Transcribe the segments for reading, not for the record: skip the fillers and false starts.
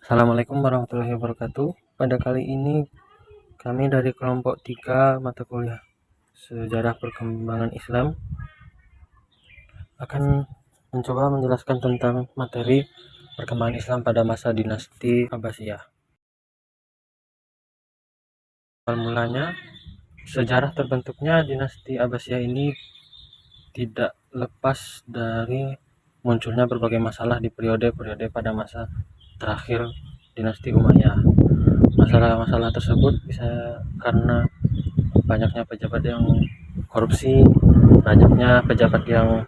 Assalamualaikum warahmatullahi wabarakatuh. Pada kali ini kami dari kelompok 3 mata kuliah Sejarah Perkembangan Islam akan mencoba menjelaskan tentang materi perkembangan Islam pada masa dinasti Abbasiyah. Awal mulanya, sejarah terbentuknya dinasti Abbasiyah ini tidak lepas dari munculnya berbagai masalah di periode-periode pada masa terakhir dinasti Umayyah. Masalah-masalah tersebut bisa karena banyaknya pejabat yang korupsi, banyaknya pejabat yang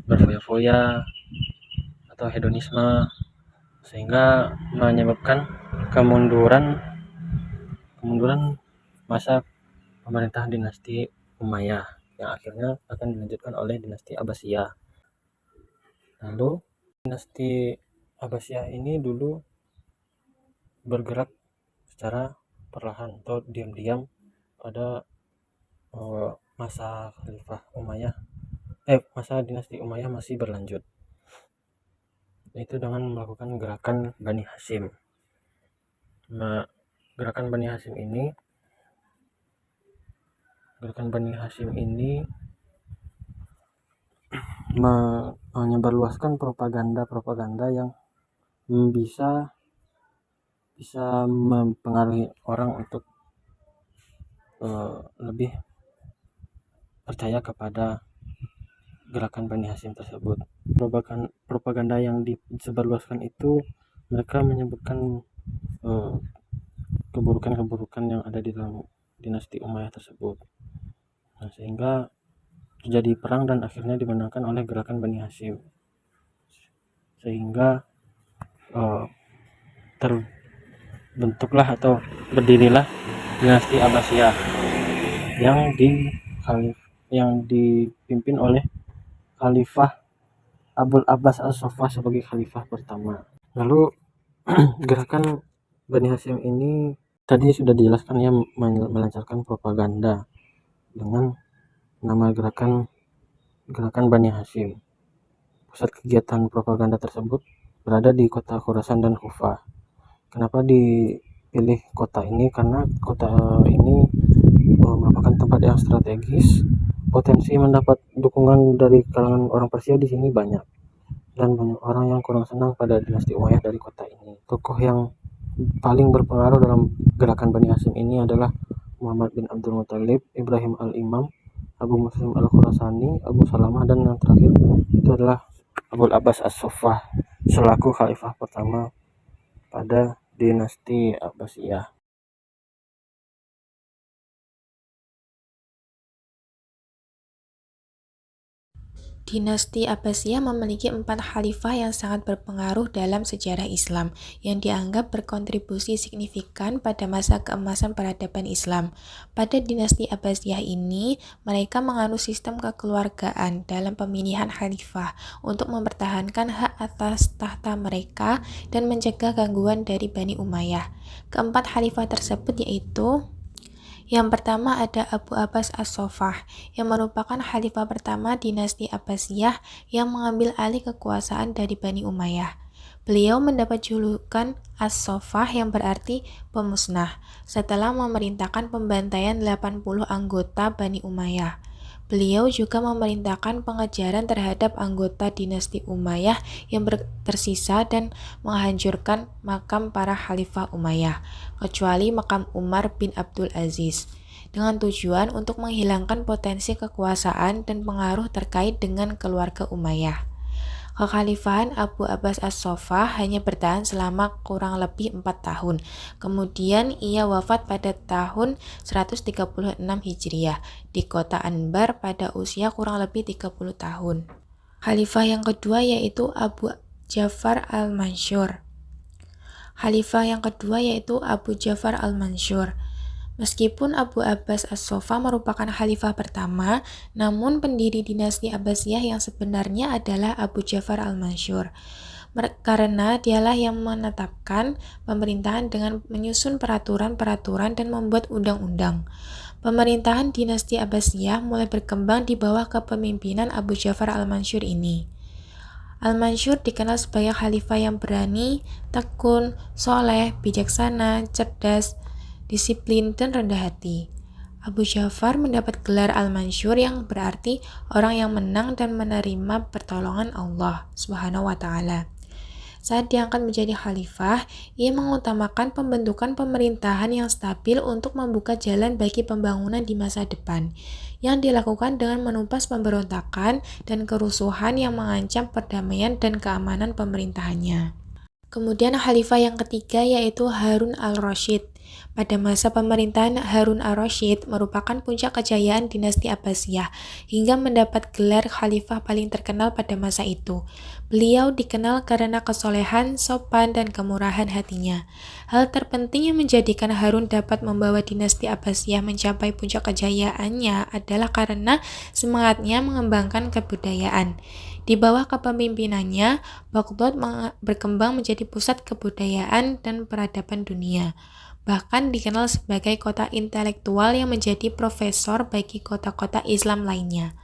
berfoya-foya atau hedonisme, sehingga menyebabkan kemunduran masa pemerintahan dinasti Umayyah yang akhirnya akan dilanjutkan oleh dinasti Abbasiyah. Lalu dinasti Abbasiyah ini dulu bergerak secara perlahan atau diam-diam pada masa Khalifah Umayyah masa dinasti Umayyah masih berlanjut, yaitu dengan melakukan gerakan Bani Hashim. Nah, gerakan Bani Hashim ini menyebarluaskan propaganda yang bisa mempengaruhi orang untuk lebih percaya kepada gerakan Bani Hashim tersebut. Propaganda yang disebarluaskan itu mereka menyebutkan keburukan-keburukan yang ada di dalam dinasti Umayyah tersebut. Nah, sehingga terjadi perang dan akhirnya dimenangkan oleh gerakan Bani Hashim, sehingga terbentuklah atau berdirilah dinasti Abbasiyah yang dipimpin oleh Khalifah Abul Abbas As-Saffah sebagai khalifah pertama. Lalu gerakan Bani Hashim ini tadi sudah dijelaskan ya, melancarkan propaganda dengan nama gerakan Bani Hashim. Pusat kegiatan propaganda tersebut berada di kota Khurasan dan Kufah. Kenapa dipilih kota ini? Karena kota ini merupakan tempat yang strategis. Potensi mendapat dukungan dari kalangan orang Persia di sini banyak, dan banyak orang yang kurang senang pada dinasti Umayyah dari kota ini. Tokoh yang paling berpengaruh dalam gerakan Bani Hashim ini adalah Muhammad bin Abdul Muthalib, Ibrahim al-Imam, Abu Muslim al-Khurasani, Abu Salamah, dan yang terakhir itu adalah Abul Abbas As-Saffah selaku khalifah pertama pada dinasti Abbasiyah. Dinasti Abbasiyah memiliki 4 khalifah yang sangat berpengaruh dalam sejarah Islam, yang dianggap berkontribusi signifikan pada masa keemasan peradaban Islam. Pada dinasti Abbasiyah ini, mereka menganut sistem kekeluargaan dalam pemilihan khalifah untuk mempertahankan hak atas tahta mereka dan mencegah gangguan dari Bani Umayyah. Keempat khalifah tersebut yaitu: yang pertama ada Abu Abbas As-Saffah, yang merupakan khalifah pertama dinasti Abbasiyah yang mengambil alih kekuasaan dari Bani Umayyah. Beliau mendapat julukan As-Saffah yang berarti pemusnah, setelah memerintahkan pembantaian 80 anggota Bani Umayyah. Beliau juga memerintahkan pengejaran terhadap anggota dinasti Umayyah yang tersisa dan menghancurkan makam para khalifah Umayyah, kecuali makam Umar bin Abdul Aziz, dengan tujuan untuk menghilangkan potensi kekuasaan dan pengaruh terkait dengan keluarga Umayyah. Kekhalifahan Abu Abbas As-Saffah hanya bertahan selama kurang lebih 4 tahun. Kemudian ia wafat pada tahun 136 Hijriah di kota Anbar pada usia kurang lebih 30 tahun. Khalifah yang kedua yaitu Abu Ja'far al-Mansur. Meskipun Abu Abbas As-Saffah merupakan khalifah pertama, namun pendiri dinasti Abbasiyah yang sebenarnya adalah Abu Ja'far al-Mansur, karena dialah yang menetapkan pemerintahan dengan menyusun peraturan-peraturan dan membuat undang-undang. Pemerintahan dinasti Abbasiyah mulai berkembang di bawah kepemimpinan Abu Ja'far al-Mansur ini. Al-Mansur dikenal sebagai khalifah yang berani, tekun, soleh, bijaksana, cerdas, disiplin, dan rendah hati. Abu Ja'far mendapat gelar Al-Mansur yang berarti orang yang menang dan menerima pertolongan Allah Subhanahu wa Ta'ala. Saat diangkat menjadi khalifah, ia mengutamakan pembentukan pemerintahan yang stabil untuk membuka jalan bagi pembangunan di masa depan, yang dilakukan dengan menumpas pemberontakan dan kerusuhan yang mengancam perdamaian dan keamanan pemerintahannya. Kemudian khalifah yang ketiga yaitu Harun al-Rasyid. Pada masa pemerintahan Harun al-Rasyid merupakan puncak kejayaan dinasti Abbasiyah hingga mendapat gelar khalifah paling terkenal pada masa itu. Beliau dikenal karena kesolehan, sopan, dan kemurahan hatinya. Hal terpenting yang menjadikan Harun dapat membawa dinasti Abbasiyah mencapai puncak kejayaannya adalah karena semangatnya mengembangkan kebudayaan. Di bawah kepemimpinannya, Baghdad berkembang menjadi pusat kebudayaan dan peradaban dunia. Bahkan dikenal sebagai kota intelektual yang menjadi profesor bagi kota-kota Islam lainnya.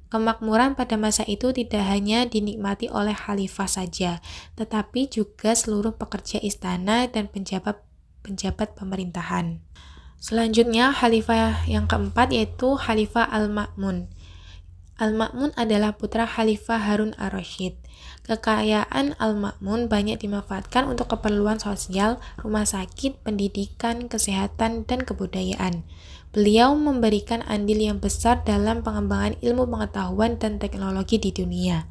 Kemakmuran pada masa itu tidak hanya dinikmati oleh khalifah saja, tetapi juga seluruh pekerja istana dan penjabat pemerintahan. Selanjutnya, khalifah yang keempat yaitu Khalifah Al-Ma'mun. Al-Ma'mun adalah putra Khalifah Harun al-Rasyid. Kekayaan Al-Ma'mun banyak dimanfaatkan untuk keperluan sosial, rumah sakit, pendidikan, kesehatan, dan kebudayaan. Beliau memberikan andil yang besar dalam pengembangan ilmu pengetahuan dan teknologi di dunia.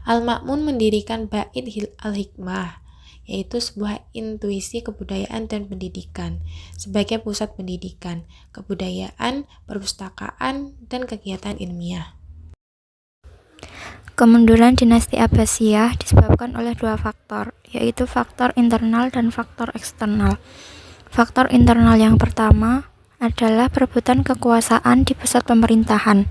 Al-Ma'mun mendirikan Bait al-Hikmah, yaitu sebuah intuisi kebudayaan dan pendidikan, sebagai pusat pendidikan, kebudayaan, perpustakaan, dan kegiatan ilmiah. Kemunduran dinasti Abbasiyah disebabkan oleh dua faktor, yaitu faktor internal dan faktor eksternal. Faktor internal yang pertama adalah perebutan kekuasaan di pusat pemerintahan.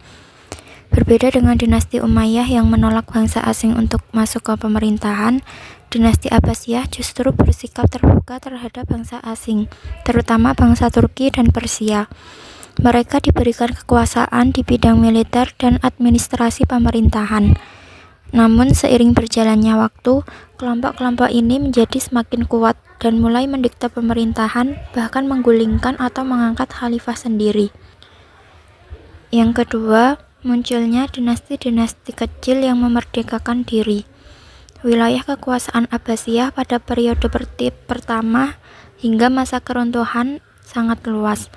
Berbeda dengan dinasti Umayyah yang menolak bangsa asing untuk masuk ke pemerintahan, dinasti Abbasiyah justru bersikap terbuka terhadap bangsa asing, terutama bangsa Turki dan Persia. Mereka diberikan kekuasaan di bidang militer dan administrasi pemerintahan. Namun seiring berjalannya waktu, kelompok-kelompok ini menjadi semakin kuat dan mulai mendikte pemerintahan, bahkan menggulingkan atau mengangkat khalifah sendiri. Yang kedua, munculnya dinasti-dinasti kecil yang memerdekakan diri. Wilayah kekuasaan Abbasiyah pada periode pertama hingga masa keruntuhan sangat luas.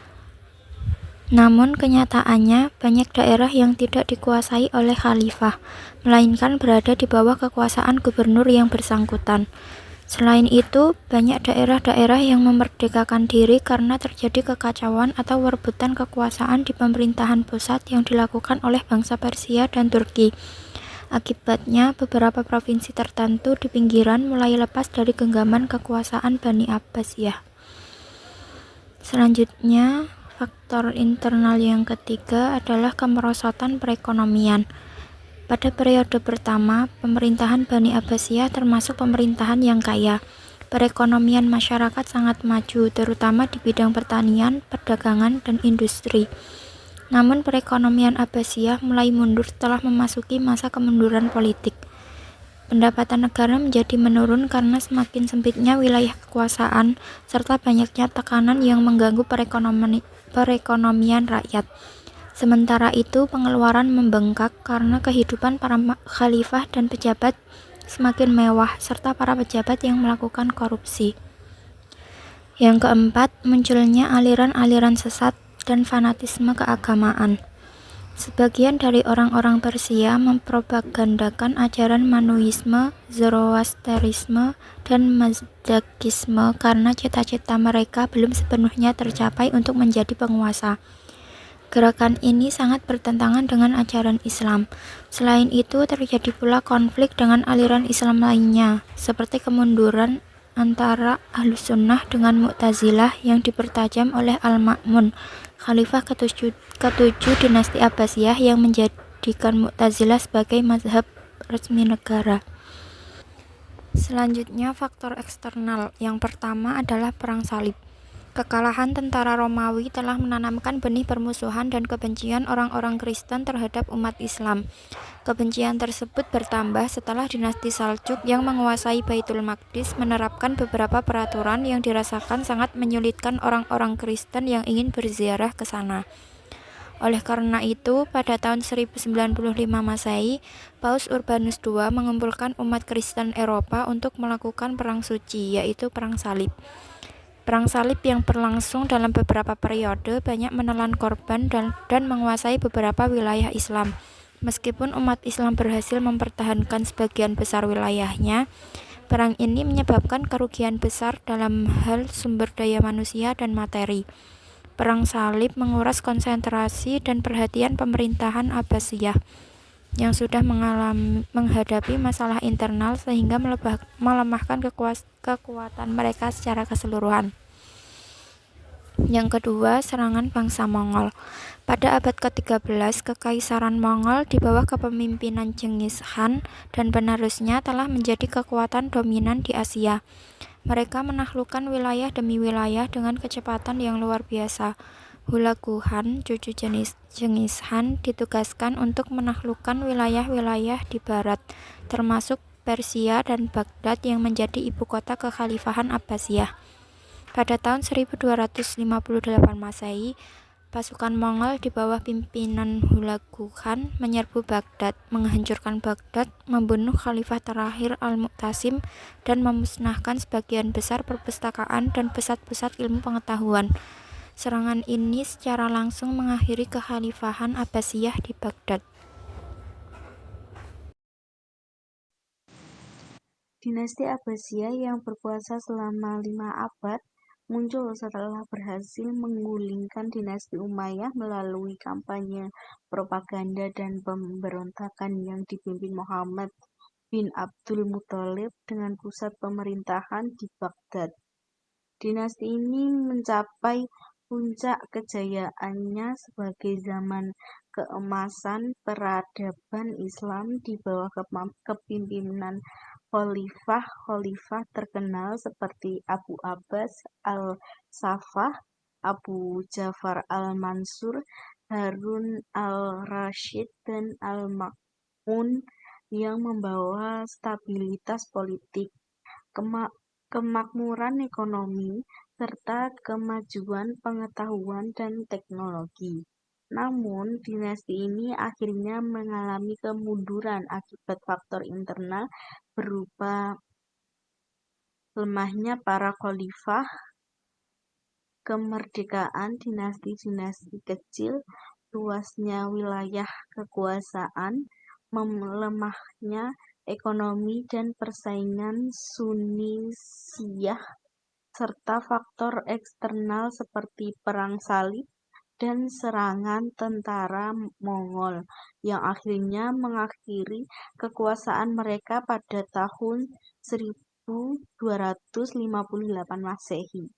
Namun kenyataannya banyak daerah yang tidak dikuasai oleh khalifah, melainkan berada di bawah kekuasaan gubernur yang bersangkutan. Selain itu, banyak daerah-daerah yang memerdekakan diri karena terjadi kekacauan atau rebutan kekuasaan di pemerintahan pusat yang dilakukan oleh bangsa Persia dan Turki. Akibatnya, beberapa provinsi tertentu di pinggiran mulai lepas dari genggaman kekuasaan Bani Abbasiyah. Selanjutnya, faktor internal yang ketiga adalah kemerosotan perekonomian. Pada periode pertama, pemerintahan Bani Abbasiyah termasuk pemerintahan yang kaya. Perekonomian masyarakat sangat maju, terutama di bidang pertanian, perdagangan, dan industri. Namun perekonomian Abbasiyah mulai mundur setelah memasuki masa kemunduran politik. Pendapatan negara menjadi menurun karena semakin sempitnya wilayah kekuasaan, serta banyaknya tekanan yang mengganggu perekonomian rakyat. Sementara itu, pengeluaran membengkak karena kehidupan para khalifah dan pejabat semakin mewah, serta para pejabat yang melakukan korupsi. Yang keempat, munculnya aliran-aliran sesat dan fanatisme keagamaan. Sebagian dari orang-orang Persia mempropagandakan ajaran Manuisme, Zoroasterisme, dan Mazdakisme karena cita-cita mereka belum sepenuhnya tercapai untuk menjadi penguasa. Gerakan ini sangat bertentangan dengan ajaran Islam. Selain itu, terjadi pula konflik dengan aliran Islam lainnya, seperti kemunduran antara Ahlus Sunnah dengan Mu'tazilah yang dipertajam oleh Al-Ma'mun, khalifah ketujuh dinasti Abbasiyah yang menjadikan Mu'tazilah sebagai mazhab resmi negara. Selanjutnya, faktor eksternal. Yang pertama adalah Perang Salib. Kekalahan tentara Romawi telah menanamkan benih permusuhan dan kebencian orang-orang Kristen terhadap umat Islam. Kebencian tersebut bertambah setelah dinasti Saljuk yang menguasai Baitul Maqdis menerapkan beberapa peraturan yang dirasakan sangat menyulitkan orang-orang Kristen yang ingin berziarah ke sana. Oleh karena itu, pada tahun 1095 Masehi, Paus Urbanus II mengumpulkan umat Kristen Eropa untuk melakukan perang suci, yaitu Perang Salib. Perang salib yang berlangsung dalam beberapa periode banyak menelan korban dan menguasai beberapa wilayah Islam. Meskipun umat Islam berhasil mempertahankan sebagian besar wilayahnya, perang ini menyebabkan kerugian besar dalam hal sumber daya manusia dan materi. Perang salib menguras konsentrasi dan perhatian pemerintahan Abbasiyah yang sudah menghadapi masalah internal sehingga melemahkan kekuatan mereka secara keseluruhan. Yang kedua, serangan bangsa Mongol. Pada abad ke-13, Kekaisaran Mongol di bawah kepemimpinan Genghis Khan dan penerusnya telah menjadi kekuatan dominan di Asia. Mereka menaklukkan wilayah demi wilayah dengan kecepatan yang luar biasa. Hulagu Khan, cucu Genghis Khan, ditugaskan untuk menaklukkan wilayah-wilayah di barat, termasuk Persia dan Baghdad yang menjadi ibu kota kekhalifahan Abbasiyah. Pada tahun 1258 Masehi, pasukan Mongol di bawah pimpinan Hulagu Khan menyerbu Baghdad, menghancurkan Baghdad, membunuh khalifah terakhir Al-Mu'tasim, dan memusnahkan sebagian besar perpustakaan dan pusat-pusat ilmu pengetahuan. Serangan ini secara langsung mengakhiri kekhalifahan Abbasiyah di Baghdad. Dinasti Abbasiyah yang berkuasa selama 5 abad muncul setelah berhasil menggulingkan dinasti Umayyah melalui kampanye propaganda dan pemberontakan yang dipimpin Muhammad bin Abdul Muthalib dengan pusat pemerintahan di Baghdad. Dinasti ini mencapai puncak kejayaannya sebagai zaman keemasan peradaban Islam di bawah kepemimpinan khalifah terkenal seperti Abu Abbas al-Saffah, Abu Ja'far al-Mansur, Harun al-Rasyid, dan al-Ma'mun yang membawa stabilitas politik, kemakmuran ekonomi, serta kemajuan pengetahuan dan teknologi. Namun, dinasti ini akhirnya mengalami kemunduran akibat faktor internal berupa lemahnya para khalifah, kemerdekaan dinasti-dinasti kecil, luasnya wilayah kekuasaan, melemahnya ekonomi dan persaingan Sunni Syiah, serta faktor eksternal seperti perang salib dan serangan tentara Mongol yang akhirnya mengakhiri kekuasaan mereka pada tahun 1258 Masehi.